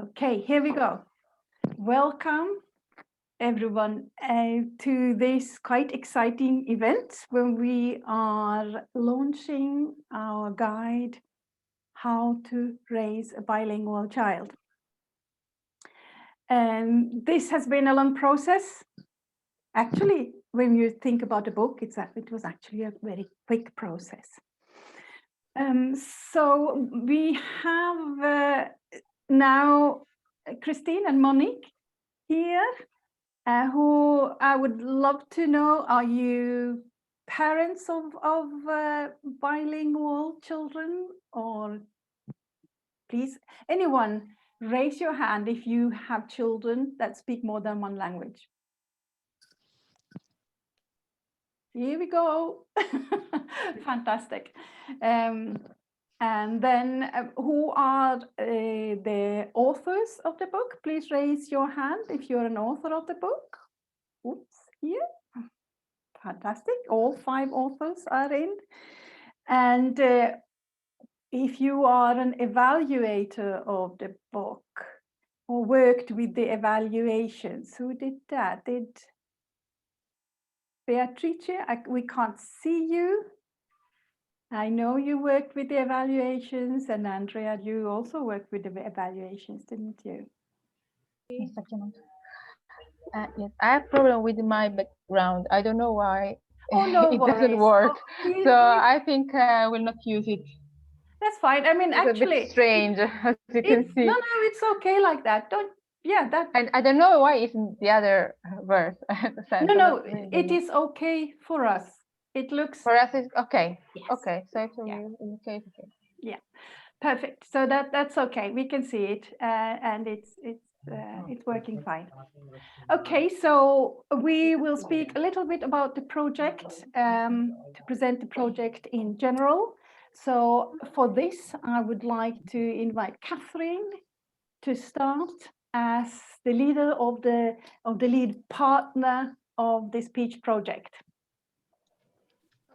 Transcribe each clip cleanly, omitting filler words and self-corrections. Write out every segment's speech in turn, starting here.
Okay, here we go. Welcome everyone to this quite exciting event when we are launching our guide, How to Raise a Bilingual Child. And this has been a long process. Actually, when you think about the book, it was actually a very quick process. So we have now Christine and Monique here, who I would love to know, are you parents of bilingual children? Or please, anyone, raise your hand if you have children that speak more than one language. Here we go. Fantastic. And then who are the authors of the book? Please raise your hand if you're an author of the book. Oops, here. Fantastic. All 5 authors are in. And if you are an evaluator of the book or worked with the evaluations, who did that? Did Beatrice? We can't see you. I know you worked with the evaluations, and Andrea, you also worked with the evaluations, didn't you? Yes, I have problem with my background. I don't know why no it worries. doesn't work. Oh, So I think I will not use it. That's fine. I mean, It's actually, a bit strange, as you can see. No, it's okay like that. That. I don't know why it's in the other verse. No, it is okay for us. It looks. For us, it's okay. Yes. Okay, so it's okay. Yeah, perfect. So that's okay. We can see it, and it's working fine. Okay, so we will speak a little bit about the project, to present the project in general. So for this, I would like to invite Catherine to start as the leader of the lead partner of this PEaCH project.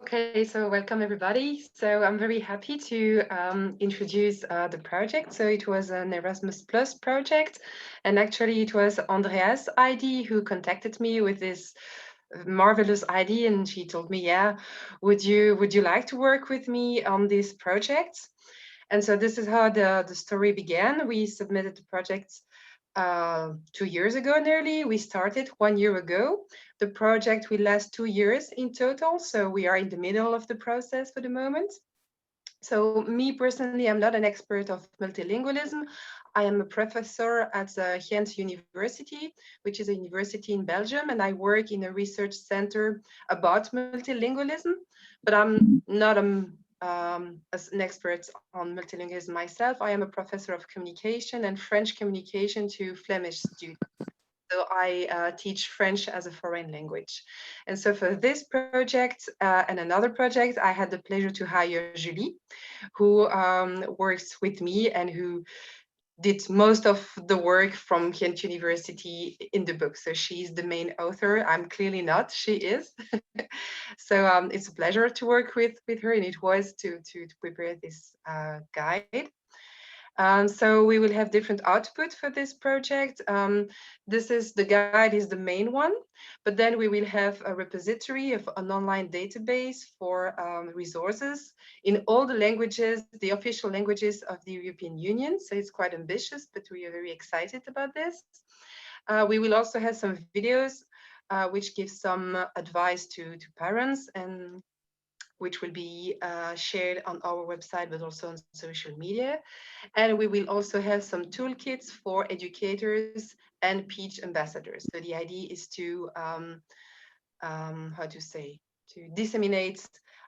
Okay, so welcome everybody. So I'm very happy to introduce the project. So it was an Erasmus Plus project, and actually it was Andrea's idea who contacted me with this marvelous idea, and she told me, yeah, would you like to work with me on this project? And so this is how the story began. We submitted the project 2 years ago nearly. We started 1 year ago. The project will last 2 years in total, so we are in the middle of the process for the moment. So me personally, I'm not an expert of multilingualism. I am a professor at Ghent University, which is a university in Belgium, and I work in a research center about multilingualism, but I'm not as an expert on multilingualism myself. I am a professor of communication and French communication to Flemish students. So I teach French as a foreign language. And so for this project and another project, I had the pleasure to hire Julie, who works with me and who did most of the work from Ghent University in the book. So she's the main author. I'm clearly not, she is. So it's a pleasure to work with her, and it was to prepare this guide. So we will have different output for this project. The guide is the main one, but then we will have a repository of an online database for resources in all the languages, the official languages of the European Union. So it's quite ambitious, but we are very excited about this. We will also have some videos which give some advice to parents, and which will be shared on our website, but also on social media. And we will also have some toolkits for educators and PEaCH ambassadors. So the idea is to, to disseminate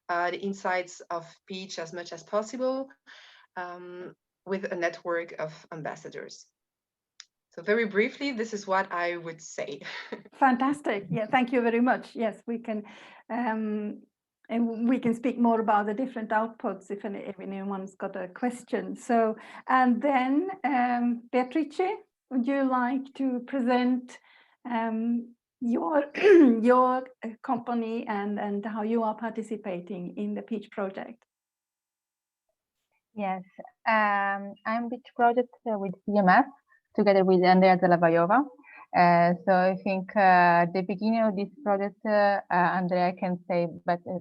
the insights of PEaCH as much as possible with a network of ambassadors. So very briefly, this is what I would say. Fantastic. Yeah, thank you very much. Yes, we can. And we can speak more about the different outputs if anyone's got a question. So, and then Beatrice, would you like to present your your company and how you are participating in the PEaCH project? Yes, I'm PEaCH project with CMS. together with Andrea Zalabayova. So I think the beginning of this project, Andrea can say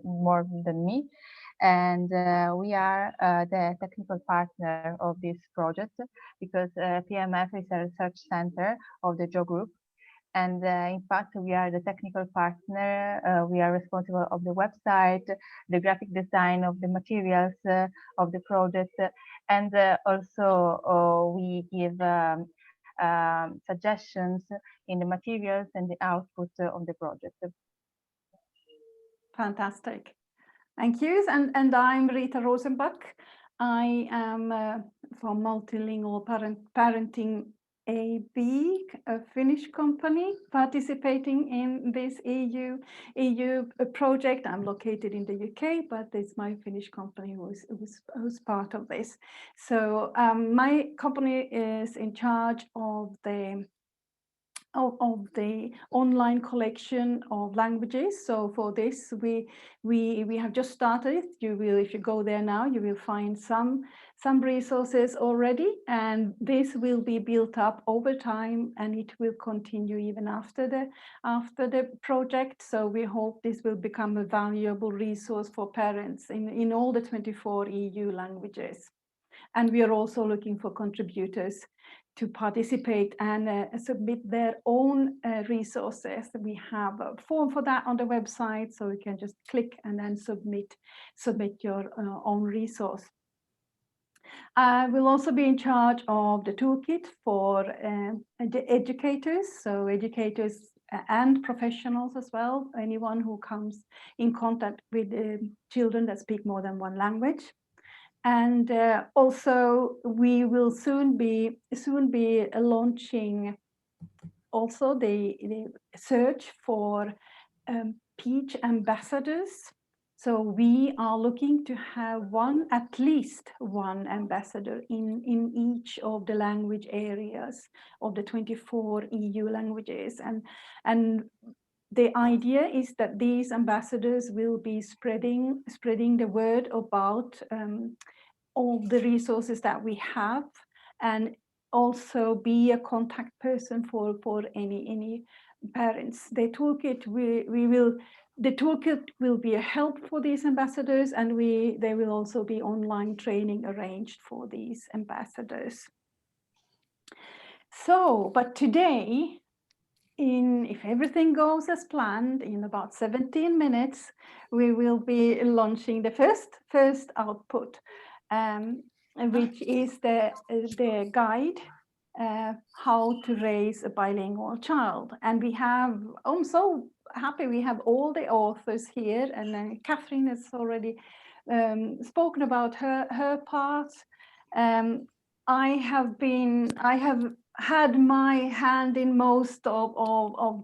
more than me. And we are the technical partner of this project because PMF is a research center of the JO Group. And in fact, we are the technical partner. We are responsible of the website, the graphic design of the materials of the project, and also we give suggestions in the materials and the output of the project. Fantastic. Thank you. And I'm Rita Rosenbach. I am from Multilingual Parenting AB, a Finnish company participating in this EU project. I'm located in the UK, but it's my Finnish company who's part of this. So my company is in charge of the online collection of languages. So for this, we have just started. You will, if you go there now, you will find some resources already, and this will be built up over time, and it will continue even after the project. So we hope this will become a valuable resource for parents in all the 24 EU languages. And we are also looking for contributors to participate and submit their own resources. We have a form for that on the website, so you can just click and then submit your own resource. I will also be in charge of the toolkit for the educators, so educators and professionals as well, anyone who comes in contact with children that speak more than one language. And also we will soon be launching also the search for PEaCH ambassadors. So we are looking to have at least one ambassador in each of the language areas of the 24 EU languages. And the idea is that these ambassadors will be spreading the word about all the resources that we have, and also be a contact person for any parents. The toolkit will be a help for these ambassadors, and there will also be online training arranged for these ambassadors. So, but today, if everything goes as planned, in about 17 minutes, we will be launching the first output, which is the guide how to raise a bilingual child. And I'm so happy we have all the authors here, and then Catherine has already spoken about her part. I have had my hand in most of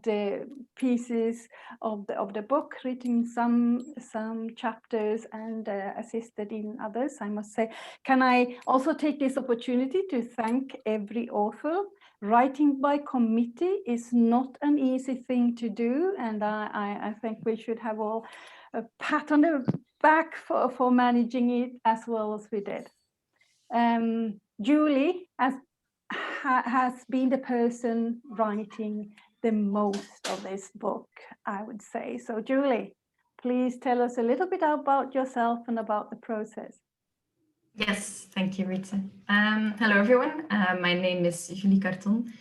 the pieces of the book, written some chapters and assisted in others, I must say. Can I also take this opportunity to thank every author? Writing by committee is not an easy thing to do, and I think we should have all a pat on the back for managing it as well as we did. Julie has been the person writing the most of this book, I would say. So Julie, please tell us a little bit about yourself and about the process. Yes, thank you, Rita. Hello, everyone. My name is Julie Carton.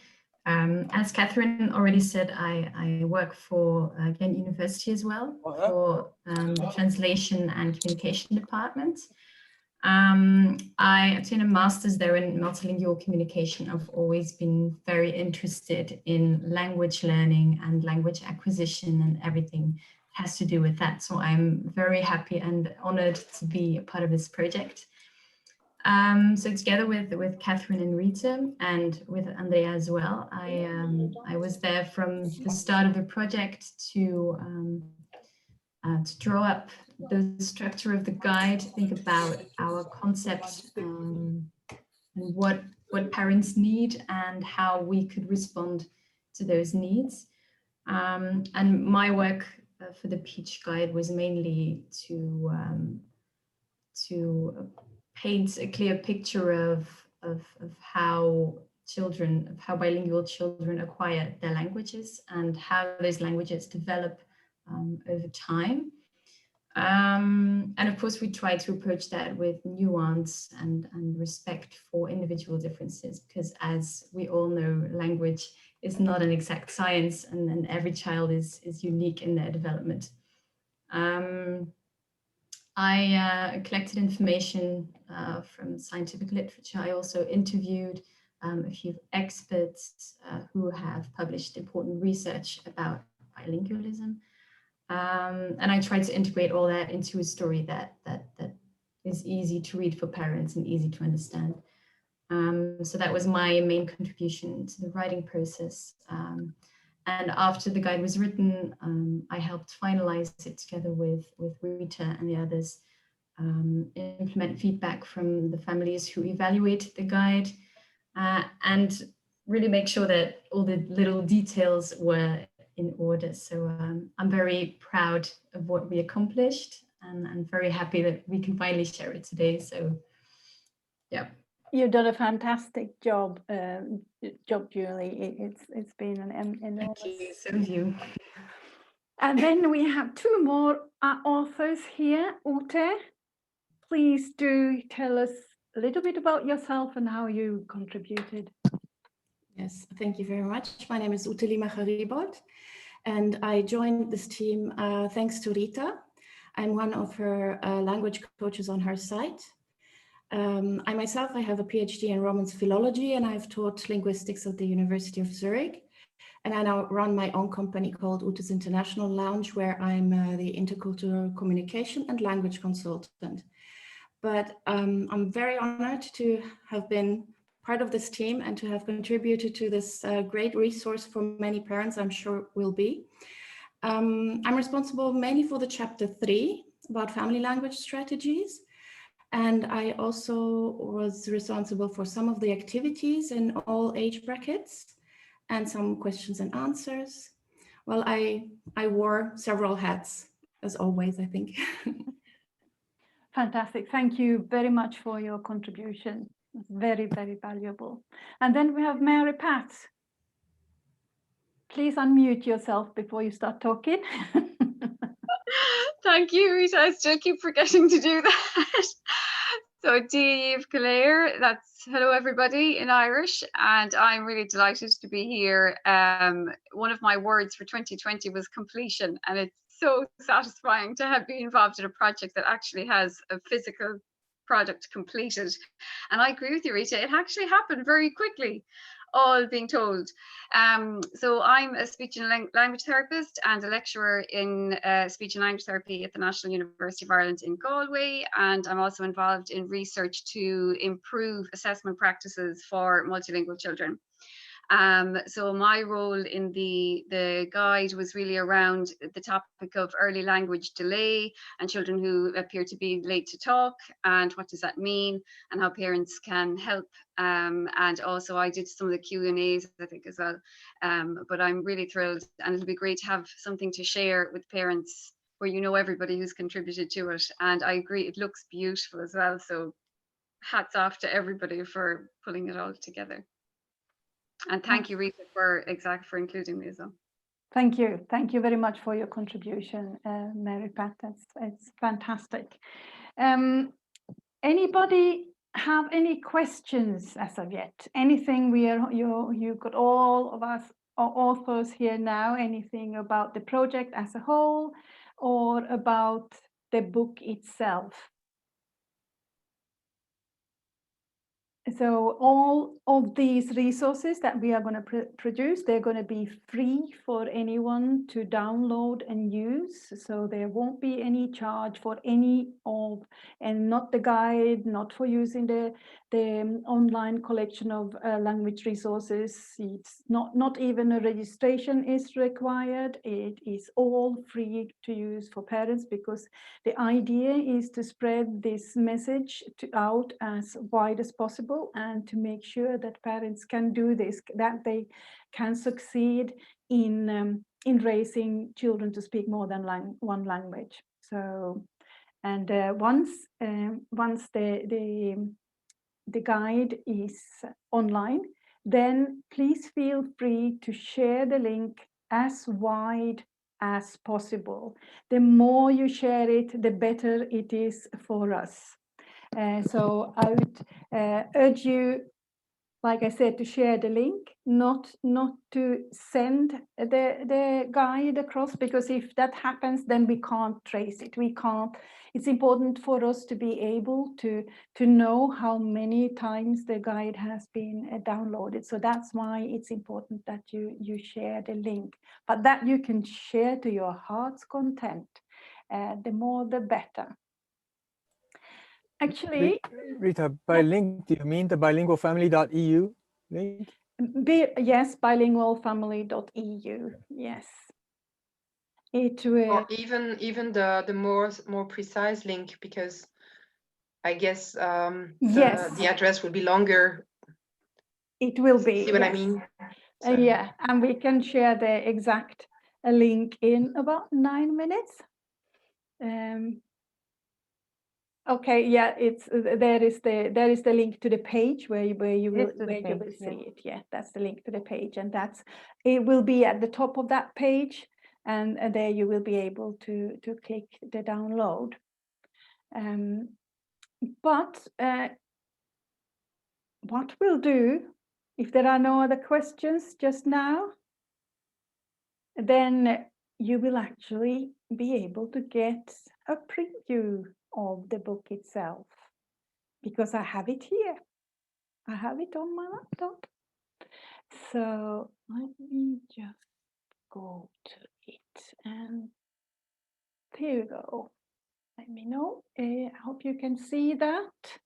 As Catherine already said, I work for Ghent University as well, for the Translation and Communication Department. I obtained a master's there in multilingual communication. I've always been very interested in language learning and language acquisition and everything has to do with that. So I'm very happy and honored to be a part of this project. So together with Catherine and Rita and with Andrea as well, I was there from the start of the project to draw up the structure of the guide, think about our concept and what parents need and how we could respond to those needs. And my work for the PEaCH guide was mainly to paint a clear picture of how children, of how bilingual children acquire their languages and how those languages develop over time. And of course, we try to approach that with nuance and respect for individual differences, because as we all know, language is not an exact science, and every child is unique in their development. I collected information from scientific literature. I also interviewed a few experts who have published important research about bilingualism. And I tried to integrate all that into a story that is easy to read for parents and easy to understand. So that was my main contribution to the writing process. And after the guide was written, I helped finalize it together with Rita and the others, implement feedback from the families who evaluated the guide, and really make sure that all the little details were in order. So I'm very proud of what we accomplished, and I'm very happy that we can finally share it today. So yeah. You've done a fantastic job, Julie. It's been an enormous. Thank you. So have you. And then we have two more authors here. Ute, please do tell us a little bit about yourself and how you contributed. Yes, thank you very much. My name is Ute Limacher-Riebold, and I joined this team thanks to Rita. I'm one of her language coaches on her site. I myself, I have a PhD in Romance philology, and I've taught linguistics at the University of Zurich. And I now run my own company called Ute's International Lounge, where I'm the intercultural communication and language consultant. But I'm very honored to have been part of this team and to have contributed to this great resource for many parents, I'm sure will be. I'm responsible mainly for the chapter 3 about family language strategies. And I also was responsible for some of the activities in all age brackets and some questions and answers. Well, I wore several hats, as always, I think. Fantastic. Thank you very much for your contribution. It's very, very valuable. And then we have Mary Pat. Please unmute yourself before you start talking. Thank you, Rita. I still keep forgetting to do that. So Díobh Caléir, that's hello everybody in Irish, and I'm really delighted to be here. One of my words for 2020 was completion, and it's so satisfying to have been involved in a project that actually has a physical product completed. And I agree with you, Rita, it actually happened very quickly, all being told. So I'm a speech and language therapist and a lecturer in speech and language therapy at the National University of Ireland in Galway, and I'm also involved in research to improve assessment practices for multilingual children. So my role in the guide was really around the topic of early language delay and children who appear to be late to talk, and what does that mean, and how parents can help. And also I did some of the Q&As, I think, as well. But I'm really thrilled, and it'll be great to have something to share with parents where you know everybody who's contributed to it. And I agree, it looks beautiful as well. So hats off to everybody for pulling it all together. And thank you, Rita, for including me as well. Thank you. Thank you very much for your contribution, Mary Pat. It's fantastic. Anybody have any questions as of yet? Anything you got all of us authors here now, anything about the project as a whole or about the book itself? So all of these resources that we are going to produce, they're going to be free for anyone to download and use. So there won't be any charge for any of, and not the guide, not for using the online collection of language resources. It's not even a registration is required. It is all free to use for parents, because the idea is to spread this message out as wide as possible, and to make sure that parents can do this, that they can succeed in raising children to speak more than one language. So, and once the guide is online, then please feel free to share the link as wide as possible. The more you share it, the better it is for us. So I would urge you, like I said, to share the link, not to send the guide across, because if that happens, then we can't trace it. We can't. It's important for us to be able to know how many times the guide has been downloaded. So that's why it's important that you share the link, but that you can share to your heart's content. The more, the better. Actually, Rita, by link, do you mean the bilingualfamily.eu link? Yes, bilingualfamily.eu. Yes. It will. Or even the more precise link, because I guess Yes. the address will be longer. It will be. See what I yes. mean? So. Yeah, and we can share the exact link in about 9 minutes. Okay, yeah, it's there is the link to the page where you will see it. Yeah, that's the link to the page, and it will be at the top of that page, and there you will be able to click the download. But what we'll do, if there are no other questions just now, then you will actually be able to get a preview of the book itself, because I have it here. I have it on my laptop. So let me just go to it, and here we go. Let me know. I hope you can see that.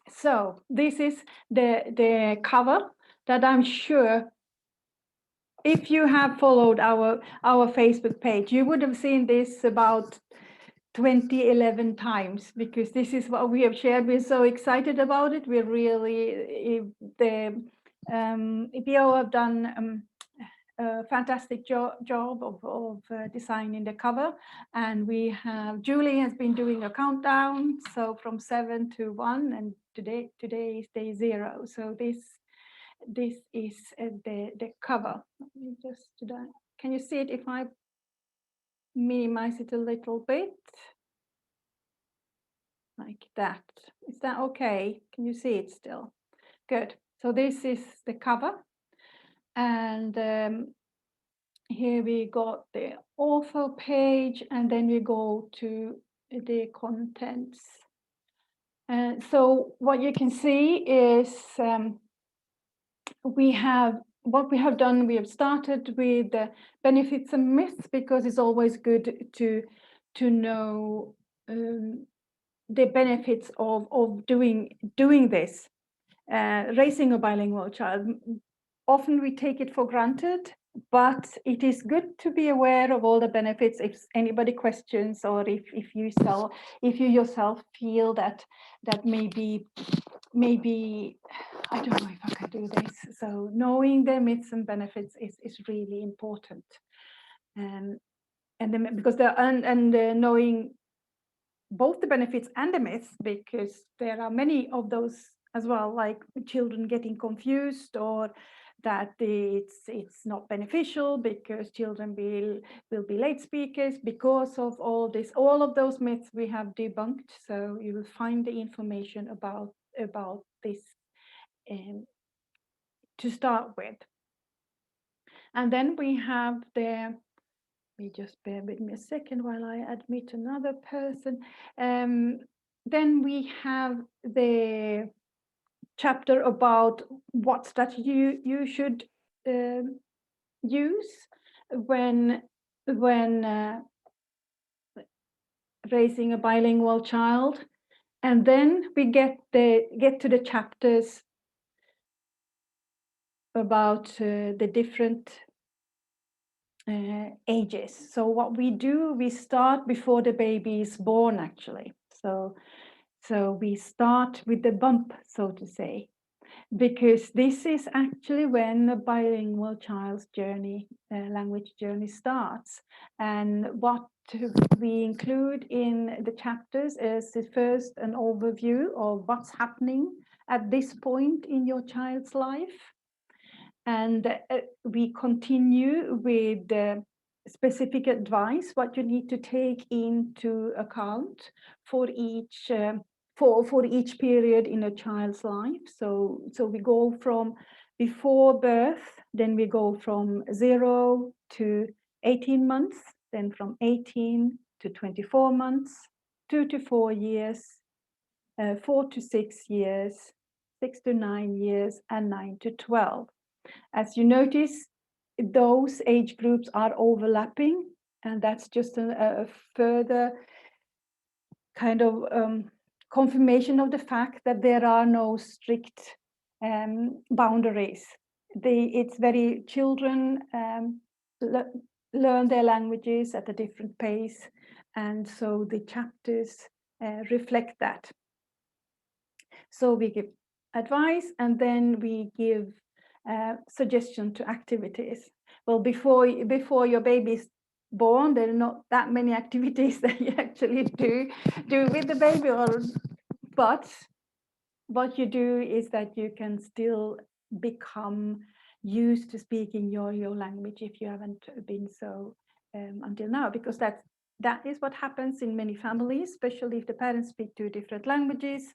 So this is the cover that I'm sure, if you have followed our Facebook page, you would have seen this about 2011 times, because this is what we have shared. We're so excited about it. We're really, the EPO have done a fantastic job of designing the cover, and we have, Julie has been doing a countdown, so from 7 to 1, and today is day 0. So this is the cover. Let me just do that. Can you see it if I minimize it a little bit? Like that. Is that okay? Can you see it still? Good. So this is the cover. And here we got the author page, and then we go to the contents. And so what you can see is what we have done, we have started with the benefits and myths, because it's always good to know the benefits of doing this, raising a bilingual child. Often we take it for granted, but it is good to be aware of all the benefits. If anybody questions, or if you yourself feel that maybe I don't know if I can do this. So knowing the myths and benefits is really important, and then because knowing both the benefits and the myths, because there are many of those as well, like children getting confused, or that it's not beneficial because children will be late speakers because of all this. All of those myths we have debunked, so you will find the information about this to start with. And then we have just bear with me a second while I admit another person. Then we have the chapter about what that you should use when raising a bilingual child, and then we get to the chapters about the different ages. So what we do, we start before the baby is born, actually. So we start with the bump, so to say, because this is actually when the bilingual child's journey, language journey starts. And what we include in the chapters is the first an overview of what's happening at this point in your child's life. And we continue with specific advice, what you need to take into account for each for each period in a child's life. So we go from before birth, then we go from 0 to 18 months, then from 18 to 24 months, 2 to 4 years, 4 to 6 years, 6 to 9 years, and 9 to 12. As you notice, those age groups are overlapping, and that's just a further kind of confirmation of the fact that there are no strict boundaries. It's very children learn their languages at a different pace, and so the chapters reflect that. So we give advice, and then we give suggestion to activities. Well, before your baby's born, there are not that many activities that you actually do with the baby, but what you do is that you can still become used to speaking your language if you haven't been so until now, because that is what happens in many families, especially if the parents speak two different languages.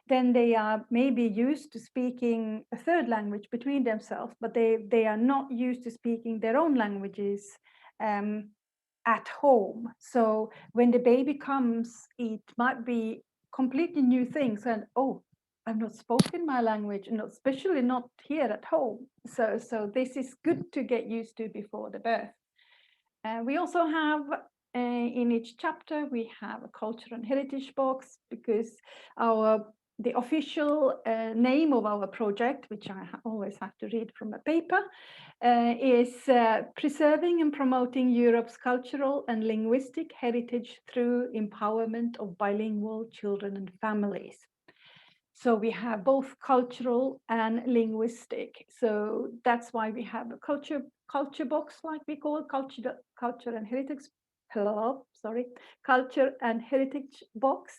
Then they are maybe used to speaking a third language between themselves, but they are not used to speaking their own languages at home. So when the baby comes, it might be completely new things, and oh, I've not spoken my language, and especially not here at home. So this is good to get used to before the birth. We also have in each chapter we have a culture and heritage box, because the official name of our project, which I always have to read from a paper, is Preserving and Promoting Europe's Cultural and Linguistic Heritage Through Empowerment of Bilingual Children and Families. So we have both cultural and linguistic. So that's why we have a culture box, like we call it, culture and heritage. Culture and heritage box.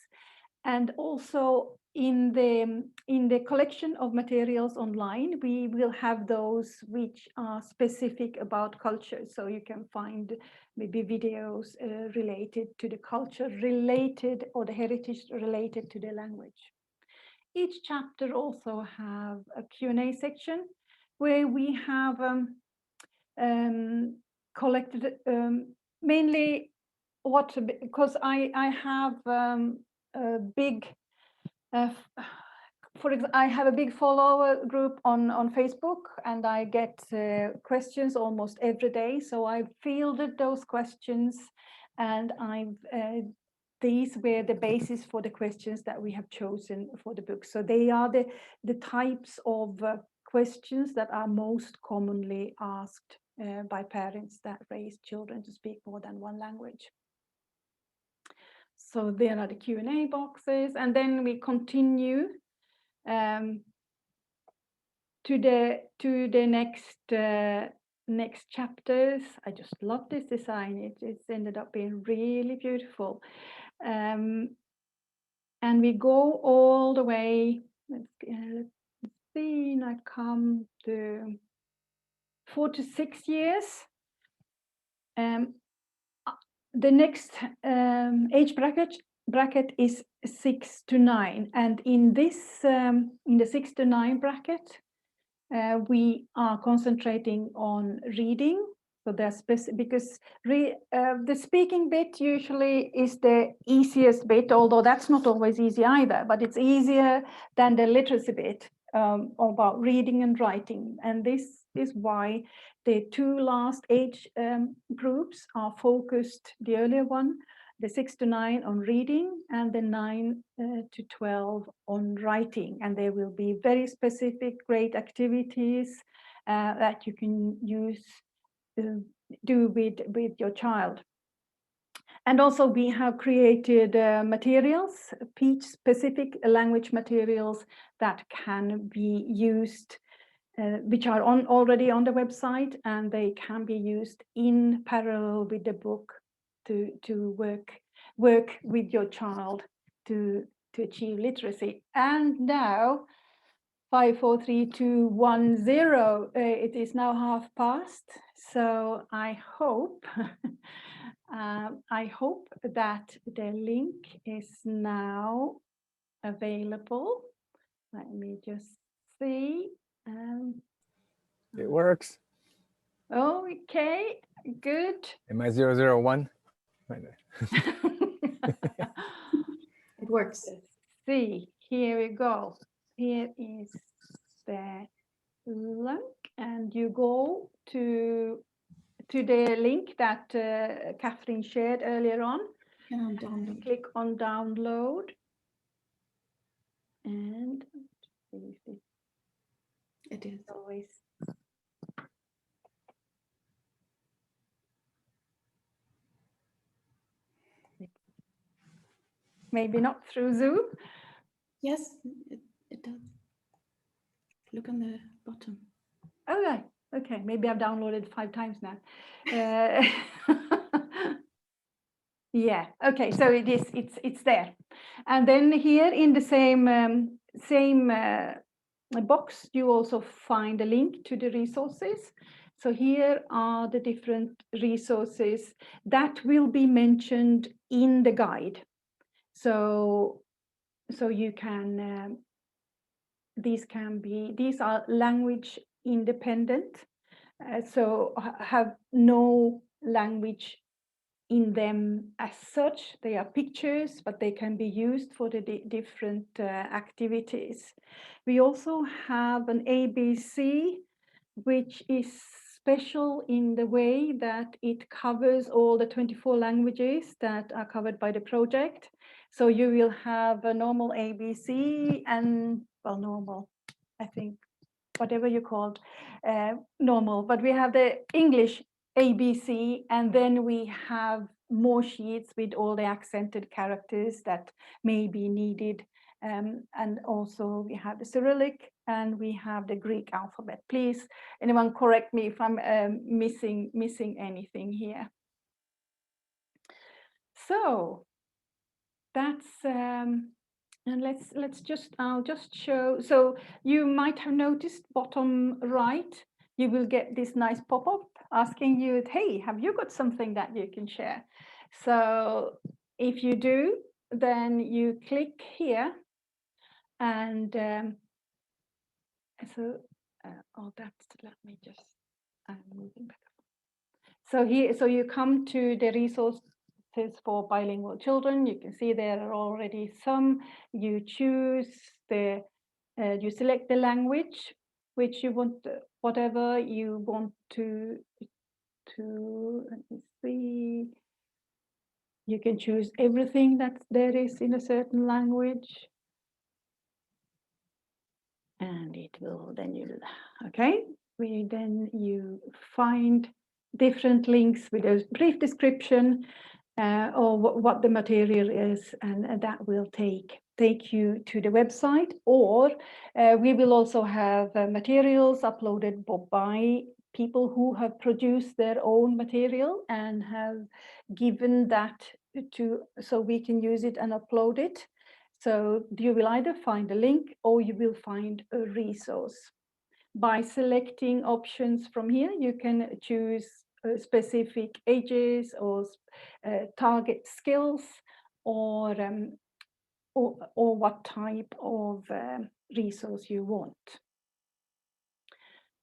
And also in the collection of materials online, we will have those which are specific about culture. So you can find maybe videos related to the culture related, or the heritage related to the language. Each chapter also have a Q&A section where we have collected mainly because I have a big, for example, I have a big follower group on Facebook, and I get questions almost every day. So I've fielded those questions, and these were the basis for the questions that we have chosen for the book. So they are the types of questions that are most commonly asked by parents that raise children to speak more than one language. So there are the Q&A boxes, and then we continue to the next chapters. I just love this design. It's ended up being really beautiful. And we go all the way, let's see, I come to 4 to 6 years. The next age bracket is 6 to 9, and in this in the 6 to 9 bracket, we are concentrating on reading. So there's because the speaking bit usually is the easiest bit, although that's not always easy either, but it's easier than the literacy bit about reading and writing. And this is why the two last age groups are focused, the earlier one, the 6 to 9 on reading, and the 9 to 12 on writing. And there will be very specific, great activities that you can do with your child. And also we have created materials, PEaCH specific language materials that can be used, which are already on the website, and they can be used in parallel with the book to work with your child to achieve literacy. And now 5, 4, 3, 2, 1, 0. It is now past. So I hope I hope that the link is now available. Let me just see. It works. Okay, good. Am I 001? It works. Let's see, here we go. Here is the link, and you go to the link that Catherine shared earlier on. And download. Click on download, and see if It is. it's always maybe not through Zoom. Yes, it does. Look on the bottom. Oh, right. Okay, maybe I've downloaded 5 times now. Yeah, okay, so it's there. And then here in the same box, you also find a link to the resources. So here are the different resources that will be mentioned in the guide. So you can these are language independent, so have no language in them as such. They are pictures, but they can be used for the different activities. We also have an ABC, which is special in the way that it covers all the 24 languages that are covered by the project. So you will have a normal ABC and, well, normal, I think, whatever you called normal, but we have the English ABC, and then we have more sheets with all the accented characters that may be needed. And also we have the Cyrillic and we have the Greek alphabet. Please, anyone correct me if I'm missing anything here. So that's and I'll just show. So you might have noticed bottom right, you will get this nice pop-up asking you, hey, have you got something that you can share? So if you do, then you click here, and let me just, I'm moving back. So here, so you come to the resources for bilingual children. You can see there are already some. You choose you select the language which you want, whatever you want to, let me see. You can choose everything that there is in a certain language. And it will, then you find different links with a brief description or what the material is, and that will take you to the website. Or we will also have materials uploaded by people who have produced their own material and have given that so we can use it and upload it. So you will either find a link or you will find a resource. By selecting options from here, you can choose specific ages or target skills, or what type of resource you want.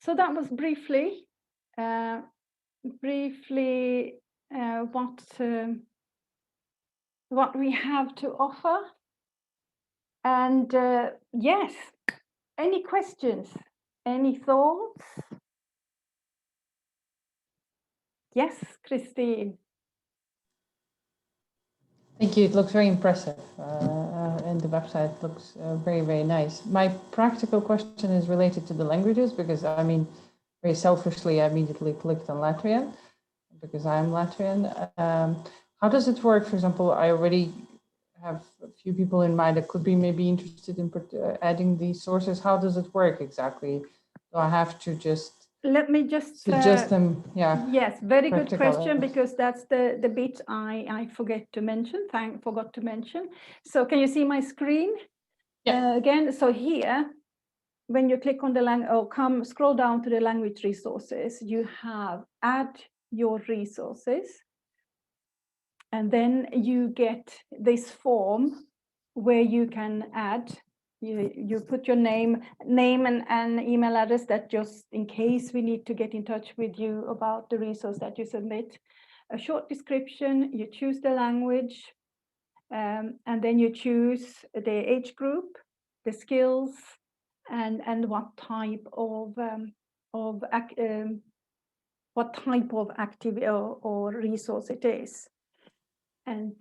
So that was briefly what we have to offer. And yes, any questions? Any thoughts? Yes, Christine. Thank you. It looks very impressive, and the website looks very, very nice. My practical question is related to the languages, because I mean, very selfishly, I immediately clicked on Latvian because I'm Latvian. How does it work? For example, I already have a few people in mind that could be maybe interested in adding these sources. How does it work exactly? Do I have to just let me just suggest them, yeah. yes, very good practical question, areas. because that's the bit I forgot to mention. So can you see my screen? Yeah. Again, so here, when you click on the scroll down to the language resources, you have add your resources, and then you get this form where you can add. You put your name and email address, that just in case we need to get in touch with you about the resource that you submit. A short description, you choose the language, and then you choose the age group, the skills, and what type of activity or resource it is. And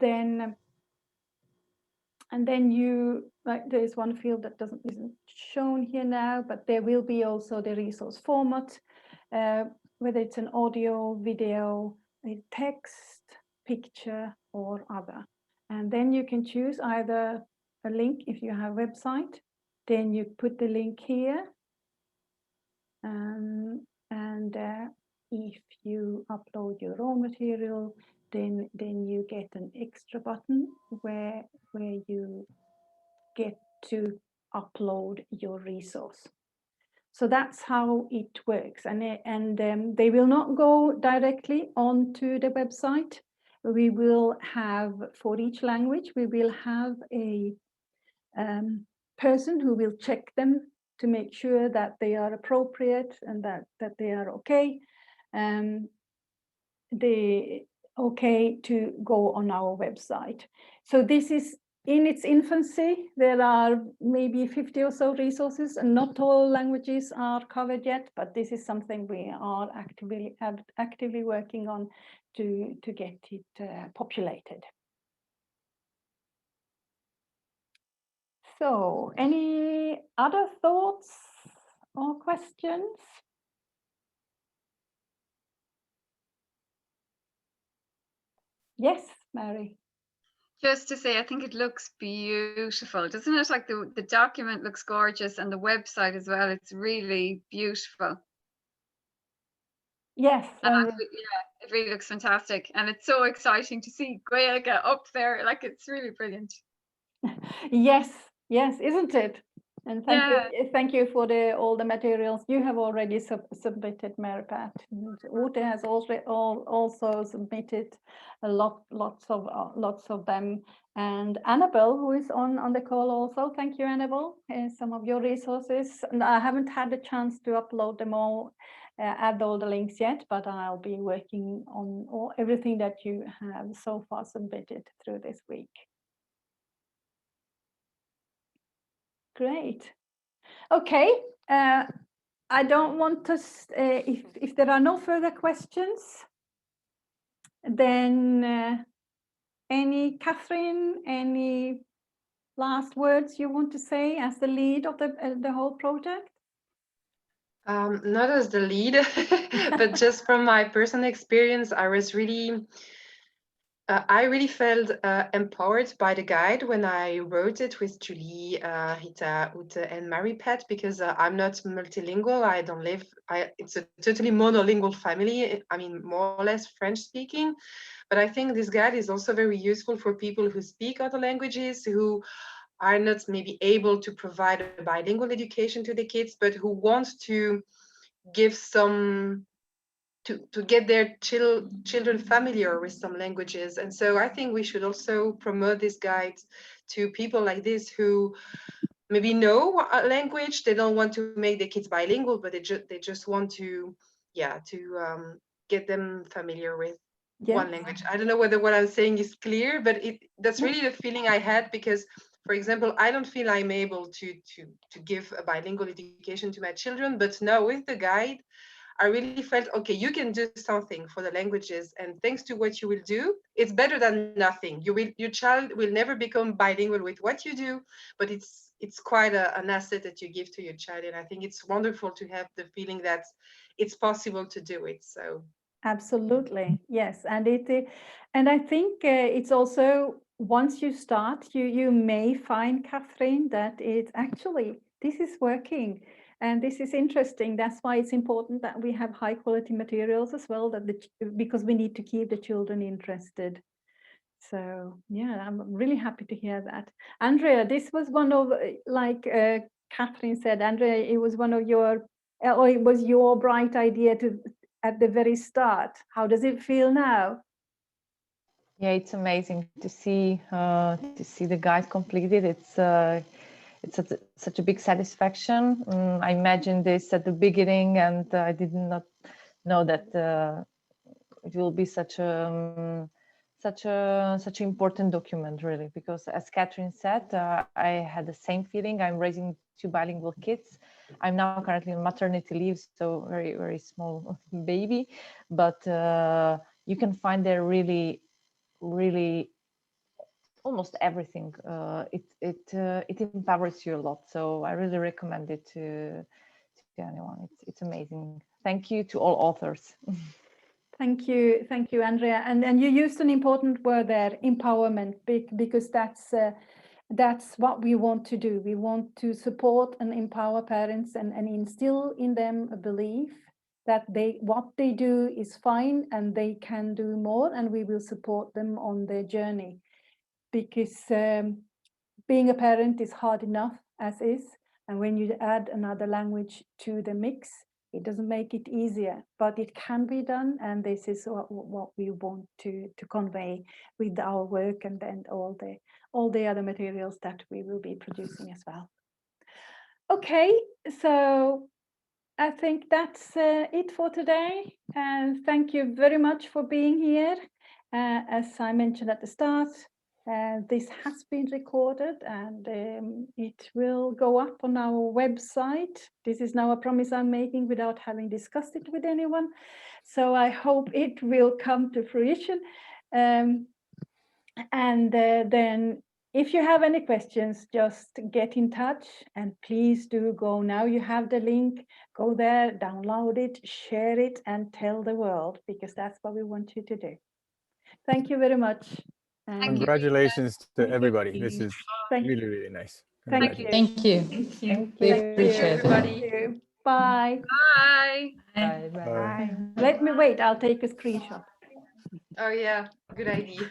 then you, like, there's one field that isn't shown here now, but there will be also the resource format, whether it's an audio, video, a text, picture, or other. And then you can choose either a link if you have a website, then you put the link here. And if you upload your own material, then you get an extra button where you get to upload your resource. So that's how it works, and they will not go directly onto the website. We will have, for each language, we will have a person who will check them to make sure that they are appropriate and that they are okay. They okay to go on our website. So this is in its infancy. There are maybe 50 or so resources, and not all languages are covered yet, but this is something we are actively working on to get it populated. So, any other thoughts or questions? Yes, Mary. Just to say, I think it looks beautiful, doesn't it? Like the document looks gorgeous, and the website as well. It's really beautiful. Yes. And yeah, it really looks fantastic. And it's so exciting to see Gaeilge up there. Like, it's really brilliant. Yes, isn't it? And Yeah. thank you for all the materials you have already submitted, Mary-Pat. Ute has also submitted lots of them, and Annabelle, who is on the call also. Thank you, Annabelle. Some of your resources, and I haven't had the chance to upload them all, add all the links yet, but I'll be working on everything that you have so far submitted through this week. Great. Okay. I don't want to, if there are no further questions, then Catherine, any last words you want to say as the lead of the whole project? Not as the lead, but just from my personal experience, I really felt empowered by the guide when I wrote it with Julie, Rita, Ute, and Mary-Pat, because I'm not multilingual. I don't live, it's a totally monolingual family. I mean, more or less French speaking. But I think this guide is also very useful for people who speak other languages, who are not maybe able to provide a bilingual education to the kids, but who want to give some, to get their children familiar with some languages. And so I think we should also promote this guide to people like this who maybe know a language. They don't want to make their kids bilingual, but they just want to, get them familiar with one language. I don't know whether what I'm saying is clear, but that's really the feeling I had, because, for example, I don't feel I'm able to give a bilingual education to my children, but now with the guide, I really felt, okay, you can do something for the languages, and thanks to what you will do, it's better than nothing. Your child will never become bilingual with what you do, but it's quite an asset that you give to your child, and I think it's wonderful to have the feeling that it's possible to do it. So absolutely, yes, and I think it's also, once you start, you may find, Catherine, that this is working. And this is interesting. That's why it's important that we have high quality materials as well, because we need to keep the children interested. So yeah, I'm really happy to hear that. Andrea, this was one of, like Catherine said, Andrea, it was one of your, or it was your bright idea at the very start. How does it feel now? Yeah, it's amazing to see the guys completed. It's such a big satisfaction. I imagined this at the beginning, and I did not know that it will be such an important document, really, because as Catherine said, I had the same feeling. I'm raising 2 bilingual kids. I'm now currently on maternity leave, so very, very small baby, but you can find there really almost everything. It empowers you a lot, so I really recommend it to anyone. It's amazing. Thank you to all authors. Thank you, Andrea. And you used an important word there, empowerment, because that's what we want to do. We want to support and empower parents and instill in them a belief that what they do is fine and they can do more, and we will support them on their journey. Because being a parent is hard enough as is, and when you add another language to the mix, it doesn't make it easier, but it can be done, and this is what we want to convey with our work and all the other materials that we will be producing as well. Okay, so I think that's it for today, and thank you very much for being here. As I mentioned at the start, this has been recorded, and it will go up on our website. This is now a promise I'm making without having discussed it with anyone. So I hope it will come to fruition. And then if you have any questions, just get in touch, and please do go. Now you have the link, go there, download it, share it, and tell the world, because that's what we want you to do. Thank you very much. Congratulations to everybody. This is really, really nice. Thank you. Thank you. We appreciate it. Thank you. Bye. Bye. Bye. Bye. Let me wait. I'll take a screenshot. Oh yeah, good idea.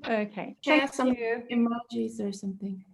Okay. Share Thank some you. emojis or something.